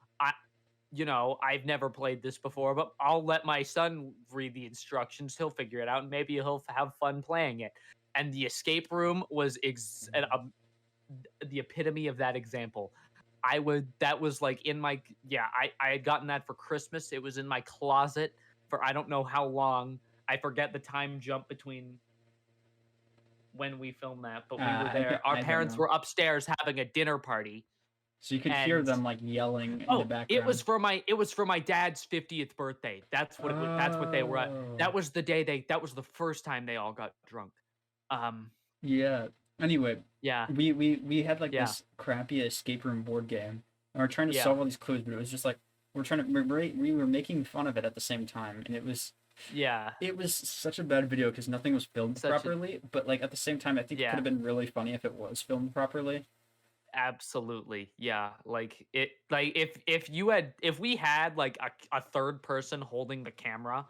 I've never played this before, but I'll let my son read the instructions. He'll figure it out and maybe he'll have fun playing it. And the escape room was the epitome of that example. That was like in my, I had gotten that for Christmas. It was in my closet for I don't know how long. I forget the time jump between when we filmed that, but we were there. Our parents were upstairs having a dinner party. So you could hear them like yelling in the background. It was for my dad's 50th birthday. That's what that's what they were at. That was the day that was the first time they all got drunk. Yeah. Anyway, yeah. We had like this crappy escape room board game. And we're trying to solve all these clues, but it was just like we were making fun of it at the same time, and it was such a bad video because nothing was filmed properly. But like at the same time, I think it could have been really funny if it was filmed properly. Absolutely, yeah. Like if we had like a third person holding the camera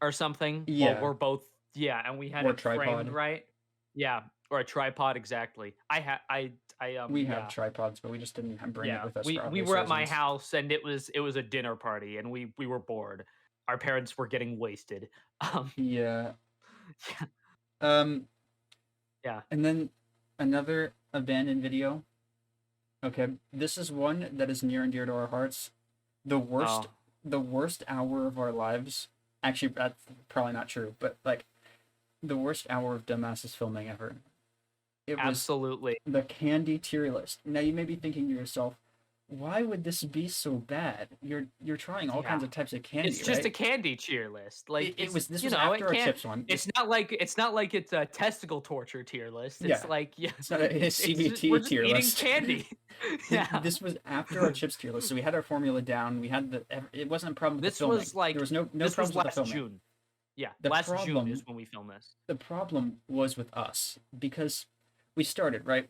or something, while we're both and we had it framed right, or a tripod exactly. We have tripods, but we just didn't bring it with us. We were at my house and it was a dinner party and we were bored. Our parents were getting wasted. Yeah. Yeah. And then another abandoned video. Okay, this is one that is near and dear to our hearts. The worst hour of our lives. Actually, that's probably not true, but like the worst hour of dumbasses filming ever. It was absolutely the Candy Tearless. Now you may be thinking to yourself, why would this be so bad? You're trying all kinds Yeah. of types of candy, It's just a right? candy tier list. Like It it's was this you was know, it after our can't chips one. it's This not like it's a testicle torture tier list. It's yeah, like yeah, it's not a we're CBT just tier eating list. candy. Yeah. This was after our chips tier list, so we had our formula down. We had it wasn't a problem with the This filming. was like There was no this was problems with the last filming. June. Yeah, The last June problem is when we filmed this. the problem was with us because we started right,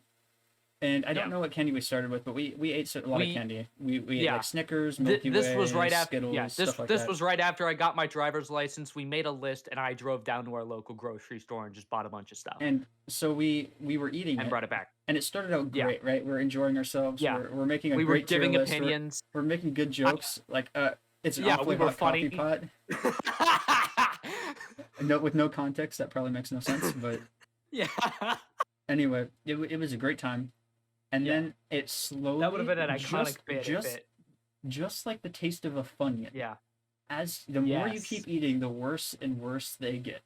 and I don't Yeah. know what candy we started with, but we ate a lot of We candy. We ate yeah. like Snickers, Milky This was Way, right after yeah, Skittles, this stuff like this that. was right after I got my driver's license. We made a list and I drove down to our local grocery store and just bought a bunch of stuff And so we were eating and it, brought it back. and it started out Yeah. great, right? We're enjoying ourselves. Yeah. We're making a We were great tier giving list. opinions. We're making good I, jokes. Like it's an yeah, awfully we were hot coffee funny. pot. No, with no context, that probably makes no sense. But Yeah. anyway, it was a great time, and Yeah. then it slowly That would have been an iconic bit. just like the taste of a Funyun. Yeah. As the more you Yes. keep eating, the worse and worse they get.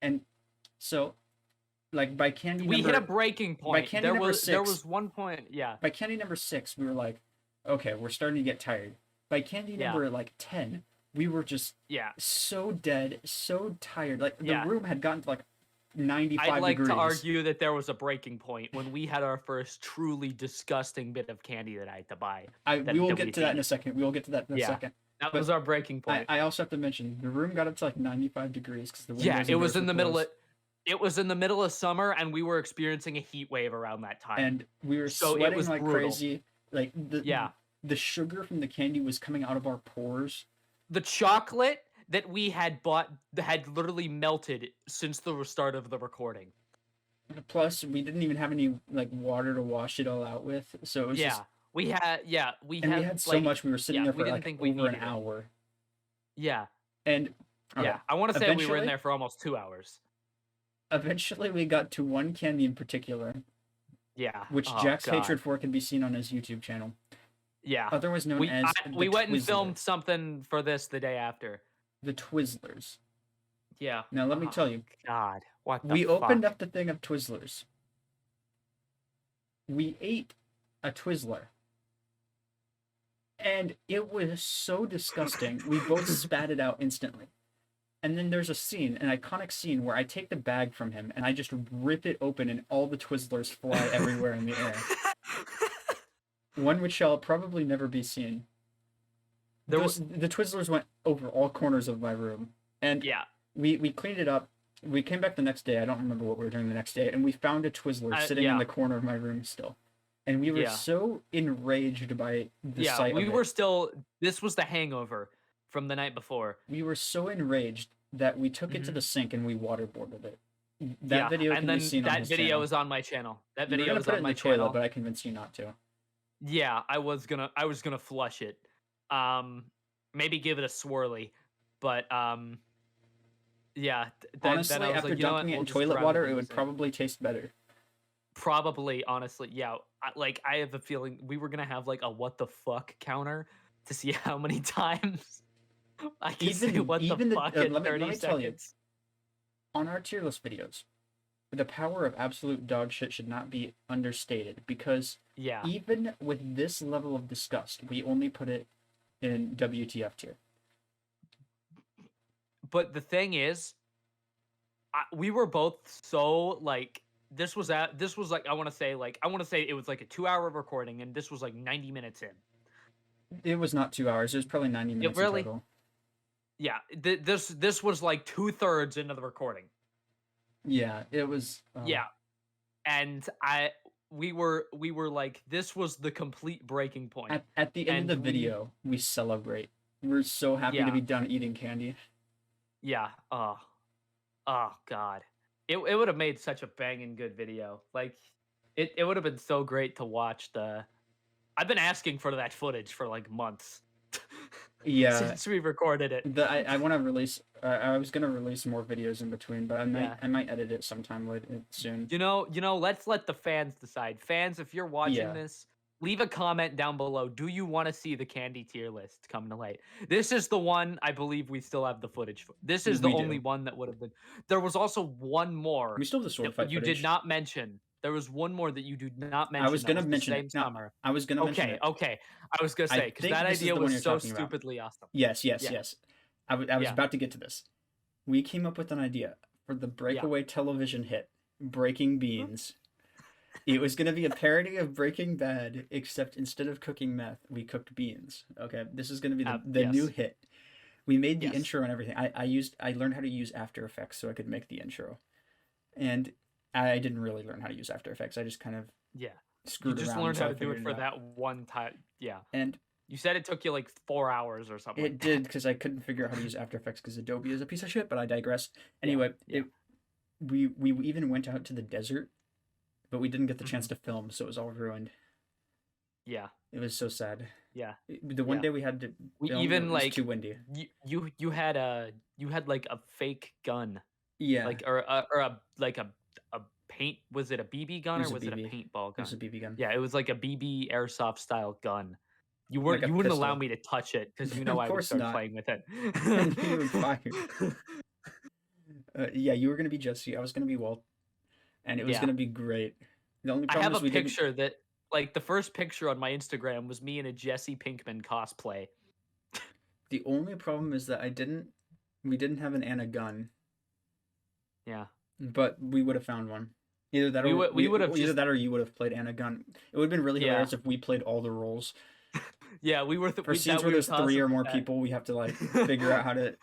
And so, like by candy We number hit a breaking point. candy There number there 6 was one point. Yeah. by candy number 6, we were like, okay, we're starting to get tired. By candy Yeah. number like 10, we were just Yeah. so dead, so tired. Like the Yeah. room had gotten to like 95 I'd like degrees. to argue that there was a breaking point when we had our first truly disgusting bit of candy that I had to buy. We will get to that in a second. We will get to that in a second. That But was our breaking point. I also have to mention the room got up to like 95 degrees because the windows Yeah, and it was doors in were the middle closed. of it was in the middle of summer and we were experiencing a heat wave around that time. And we were So it sweating was like brutal. crazy. Like Yeah. the sugar from the candy was coming out of our pores. The chocolate that we had bought had literally melted since the start of the recording. Plus, we didn't even have any like water to wash it all out with, so it was just. We had We had so like, much. We were sitting yeah, there we for didn't like think we over an needed it. hour, Yeah. and okay, Yeah. I want to say we were in eventually- there for almost 2 hours. eventually we got to one candy in particular, Yeah. which Oh, Jack's God. hatred for can be seen on his YouTube channel, Yeah. otherwise known We as we the went and Twizzler. filmed something for this the day after. The Twizzlers. Yeah. Now let me Oh, tell you, God. What the we opened fuck? up the thing of Twizzlers. We ate a Twizzler. And it was so disgusting. We both spat it out instantly. And then there's a scene, an iconic scene, where I take the bag from him and I just rip it open and all the Twizzlers fly everywhere in the air. One which shall probably never be seen. There The Twizzlers went over all corners of my room. And Yeah. we cleaned it up. We came back the next day. I don't remember what we were doing the next day. And we found a Twizzler sitting in yeah. the corner of my room still. And we were Yeah. so enraged by the Yeah, sight we of were it. still. This was the hangover from the night before. We were so enraged that we took it to Mhm. the sink and we waterboarded it. That Yeah, video can and be then seen on that his video channel. is on my channel. That You were video gonna is put it on in my the toilet, channel. but I convinced you not to. Yeah, I was gonna flush it. Maybe give it a swirly, but yeah. Honestly, then I was after like, you know what, dunking it we'll in just toilet grab water, and it would use probably taste better. Probably, honestly, yeah. I have a feeling we were gonna have like a what the fuck counter to see how many times I can say what even the the fuck in let 30 me tell you, seconds. on our tier list videos, the power of absolute dog shit should not be understated because Yeah, even with this level of disgust, we only put it in WTF tier. but the thing is, we were both so like this was like I want to say it was like a 2-hour recording and this was like 90 minutes in. It was not 2 hours. It was probably 90 minutes really- in total. Yeah, this was like 2/3 into the recording. Yeah, it was. Yeah, and we were like this was the complete breaking point. At the end of And the video, we celebrate. We're so happy to Yeah. be done eating candy. Yeah. Oh God. It would have made such a banging good video. Like it would have been so great to watch the. I've been asking for that footage for like months. Yeah, Since we recorded it. I want to release. I was gonna release more videos in between, but Yeah. I might edit it sometime later soon. You know. Let's let the fans decide. Fans, if you're watching Yeah. this, leave a comment down below. Do you want to see the candy tier list come to light? This is the one I believe we still have the footage for. This is the We do. only one that would have been. There was also one more We still have the sword that fight you footage. did not mention. There was one more that you did not I was mention that gonna was the mention same it. No, summer. I was gonna mention Okay, it. okay. I was gonna I say because think that this is idea the one was you're so talking about. stupidly awesome. Yes, Yeah, I was yeah, about to get to this. We came up with an idea for the yeah. breakaway television hit, Breaking Beans. It was gonna be a parody of Breaking Bad, except instead of cooking meth, we cooked beans. Okay, this is gonna be the new Yes, hit. We made the yes, intro and everything. I learned how to use After Effects so I could make the intro, and I didn't really learn how to use After Effects. I just kind of yeah. You screwed just around learned until how I to do it figured it for out. that one time. Yeah. And You said it took you like 4 hours or something it like did that. because I couldn't figure out how to use After Effects because Adobe is a piece of shit. But I digress. Yeah, Anyway, yeah. we even went out to the desert, but we didn't get the chance Mhm. to film, so it was all ruined. Yeah, It was so sad. yeah, The one yeah. day we had to We film, it even was too like windy. you had like a fake gun, Yeah, like or a like a paint. Was it a BB it gun or was a was it a BB. paintball It was a gun? BB gun, Yeah, it was like a BB airsoft style gun. like a You wouldn't allow pistol. me to touch it because you know Of I would course start not. playing with it. And you would fire. Yeah, you were gonna be Jesse. I was gonna be Walt, and it was Yeah. gonna be great. The only I problem have is a we didn't. picture that like the first picture on my Instagram was me in a Jesse Pinkman cosplay. The only problem is that we didn't have an Anna gun, Yeah. but we would have found one. We would have Either just that or you would have played Anna gun. It would have been really yeah. hilarious if we played all the roles. Yeah, For scenes where we were there's three tossing or like more that. people, we have to like figure out how to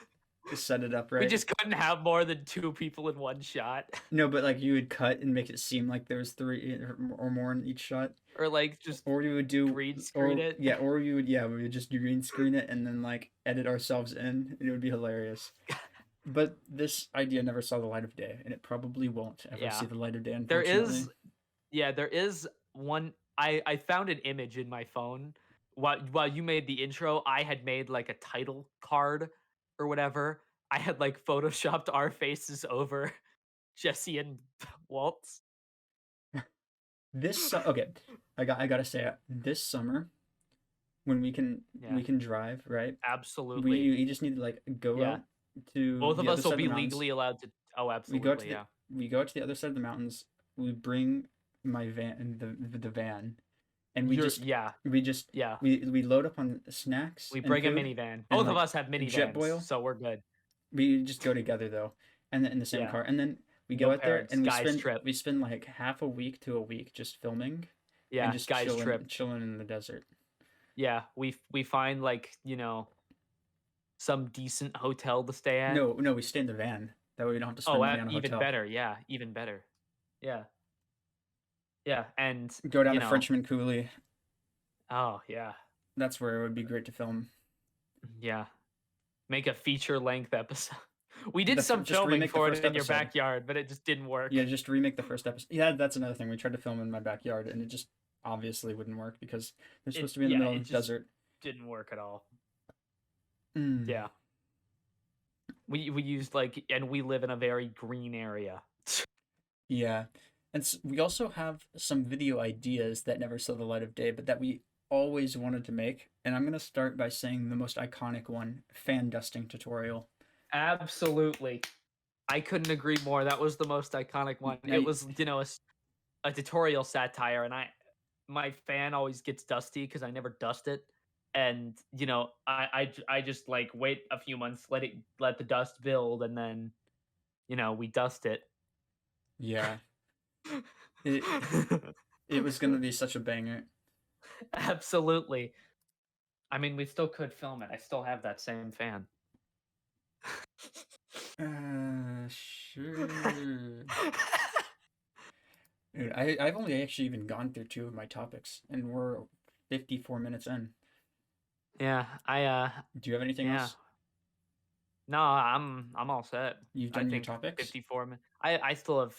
set it up We right. just couldn't have more than 2 people in one shot. No, but like you would cut and make it seem like there was three or more in each shot. Or like just Or you would do, green screen or it. yeah, or you would, yeah, we would just green screen it and then like edit ourselves in. And it would be hilarious. But this idea never saw the light of day, and it probably won't ever see Yeah. the light of day, There unfortunately. is there is one I found an image in my phone while you made the intro, I had made like a title card or whatever. I had like photoshopped our faces over Jesse and Walt's. Okay, I gotta say this summer when Yeah, we can drive, right? absolutely. We just need to like go Yeah. out to Both the of other us will side of be the mountains. legally allowed to oh, We go out to absolutely, the yeah. we go out to the other side of the mountains. We bring my van, the van, and You're yeah, we just yeah. we load up on snacks We and bring a food minivan. and Both of like us have minivans, JetBoil. so we're good. We just go together though, and then in the same Yeah. car, and then we No go out there parents. and Guys trip. we spend like half a week to a week just filming and Yeah, just guys trip. chilling in the desert. Yeah, we find like, some decent hotel to stay at. No, we stay in the van. That way we don't have to spend Oh, money on a even hotel. better. Yeah, even better. Yeah. Yeah, and Go down you to know, Frenchman Coulee. oh yeah. That's where it would be great to film. Yeah. Make a feature length episode. We did some Just filming remake the for it first in your episode. backyard, but it just didn't work. Yeah, just remake the first episode. Yeah, that's another thing. We tried to film in my backyard, and it just obviously wouldn't work because they're supposed to be in the middle of the desert. Didn't work at all. Mm. Yeah. We used and we live in a very green area. Yeah, and we also have some video ideas that never saw the light of day, but that we always wanted to make. And I'm gonna start by saying the most iconic one: fan dusting tutorial. Absolutely. I couldn't agree more. That was the most iconic one. Now, It was, a tutorial satire, and my fan always gets dusty because I never dust it. And I just like wait a few months, let the dust build, and then we dust it. yeah, it it was gonna be such a banger. Absolutely. I mean, we still could film it. I still have that same fan. Sure. Dude, I've only actually even gone through two of my topics, and we're 54 minutes in. Yeah, Do you have anything yeah. else? No, I'm all set. You've I done your think topics? 54 minutes. I still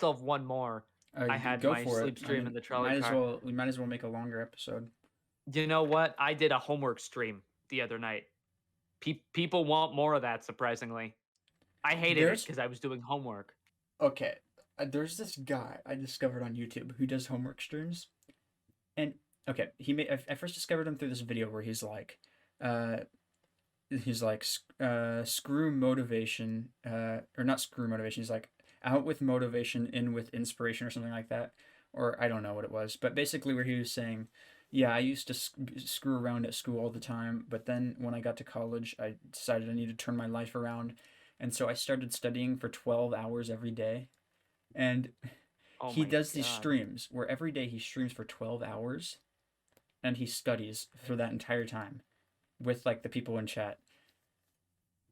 have one more. I had Go my for sleep it. stream in the trolley car. We might as well make a longer episode. You know what? I did a homework stream the other night. People want more of that, surprisingly. I hated it because I was doing homework. Okay, there's this guy I discovered on YouTube who does homework streams, and okay, I first discovered him through this video where he's like screw motivation, or not screw motivation. He's like out with motivation, in with inspiration, or something like that. Or I don't know what it was, but basically where he was saying, yeah, I used to screw around at school all the time, but then when I got to college, I decided I needed to turn my life around, and so I started studying for 12 hours every day. And Oh he my does these god. streams where every day he streams for 12 hours and he studies for that entire time with like the people in chat.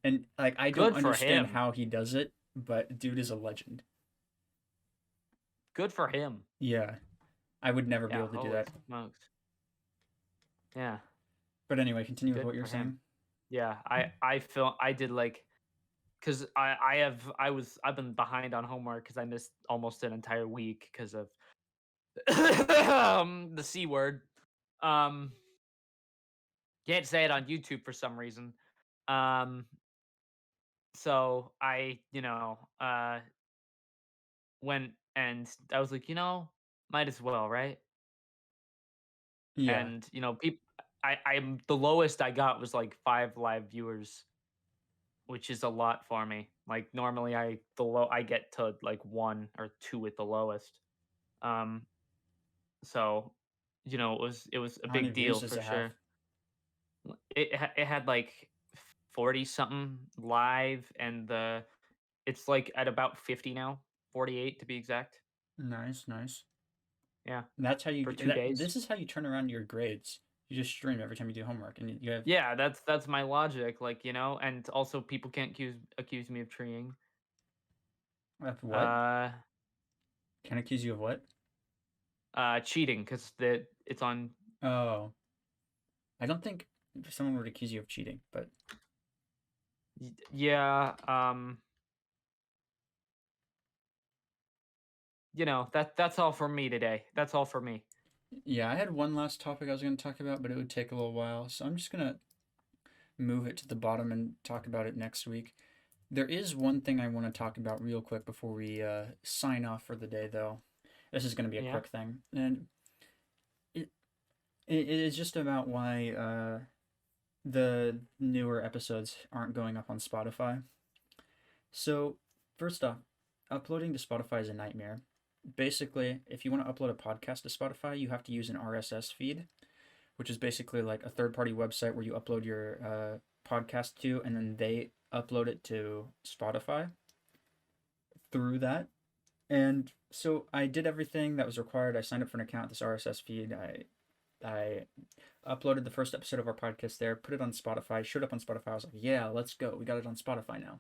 And like I don't Good for understand him. how he does it, but dude is a legend. Good for him. Yeah, I would never be Yeah, able to do holy that. smokes. Yeah, But anyway, continue with good what you're for him. saying. Yeah, I did like because I've been behind on homework because I missed almost an entire week because of the C word. Um, can't say it on YouTube for some reason. Um, so I, went and I was like, might as well, right? Yeah, And people, I'm the lowest I got was like 5 live viewers, which is a lot for me. Like normally I get to like 1 or 2 at the lowest. Um, so it was a how many big views deal does for it have? sure. It had like 40 something live, and it's like at about 50 now, 48 to be exact. Nice, nice. Yeah, And that's how you for get two that. days. This is how you turn around your grades. You just stream every time you do homework, and you have Yeah, that's my logic, like, and also people can't accuse me of treeing. what? Uh Can I accuse you of what? Cheating because it's on. Oh, I don't think someone would accuse you of cheating, but Yeah, that's all for me today. That's all for me. yeah, I had one last topic I was going to talk about, but it would take a little while, so I'm just gonna move it to the bottom and talk about it next week. There is one thing I want to talk about real quick before we sign off for the day, though. This is going to be a Yeah. quick thing, and it it is just about why the newer episodes aren't going up on Spotify. So, first off, uploading to Spotify is a nightmare. Basically, if you want to upload a podcast to Spotify, you have to use an RSS feed, which is basically like a third party website where you upload your podcast to, and then they upload it to Spotify through that. And so I did everything that was required. I signed up for an account, this RSS feed. I uploaded the first episode of our podcast there, put it on Spotify, showed up on Spotify. I was like, yeah, let's go. We got it on Spotify now.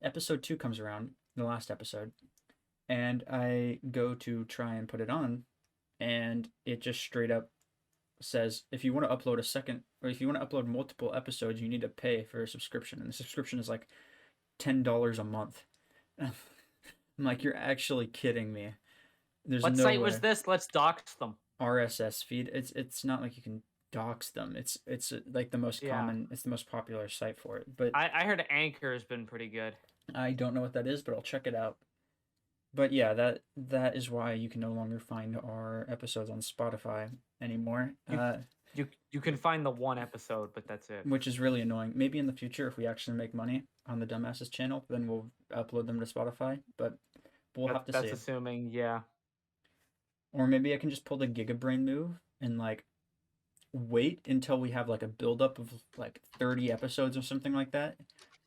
Episode 2 comes around, the last episode, and I go to try and put it on, and it just straight up says if you want to upload a second, or if you want to upload multiple episodes, you need to pay for a subscription, and the subscription is like $10 a month. I'm like, you're actually kidding me. There's What no site was way. this? Let's dox them. RSS feed. It's not like you can dox them. It's like the most Yeah. common. It's the most popular site for it. But I heard Anchor has been pretty good. I don't know what that is, but I'll check it out. But yeah, that is why you can no longer find our episodes on Spotify anymore. You you can find the one episode, but that's it. Which is really annoying. Maybe in the future, if we actually make money on the Dumbasses channel, then we'll upload them to Spotify. But we'll have to That's see. assuming, yeah. Or maybe I can just pull the Gigabrain move and like wait until we have like a buildup of like 30 episodes or something like that,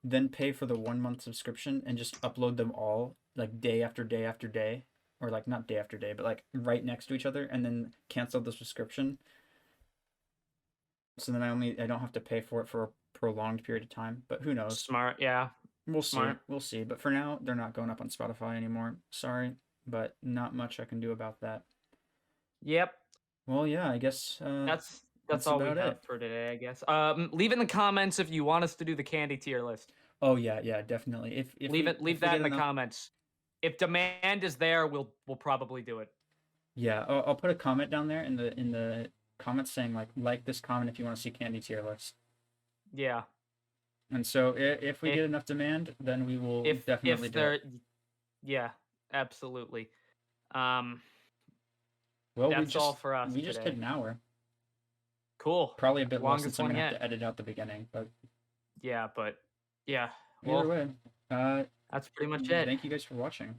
then pay for the 1 month subscription and just upload them all like day after day after day, or like not day after day, but like right next to each other, and then cancel the subscription. So then I don't have to pay for it for a prolonged period of time. But who knows? Smart, yeah. We'll see. Smart. We'll see. But for now, they're not going up on Spotify anymore. Sorry, but not much I can do about that. Yep. Well, yeah, I guess That's that's all we about have it. for today, I guess. Leave in the comments if you want us to do the candy tier list. Oh yeah, yeah, definitely. Leave If we that get in the enough, comments. If demand is there, we'll probably do it. yeah, I'll put a comment down there in the comments saying like this comment if you want to see Candy Tearless. Yeah. And so if we If get enough demand, then we will if definitely do there it. yeah, absolutely. Um Well, that's all for us we just hit today. an hour. Cool. Probably a bit less Longest since I'm one gonna have yet. to edit out the beginning, but Yeah, but yeah. either Well, way, That's pretty much it. Thank you guys for watching.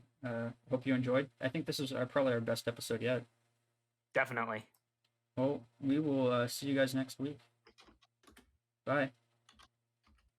Hope you enjoyed. I think this is probably our best episode yet. Definitely. Well, we will see you guys next week. Bye.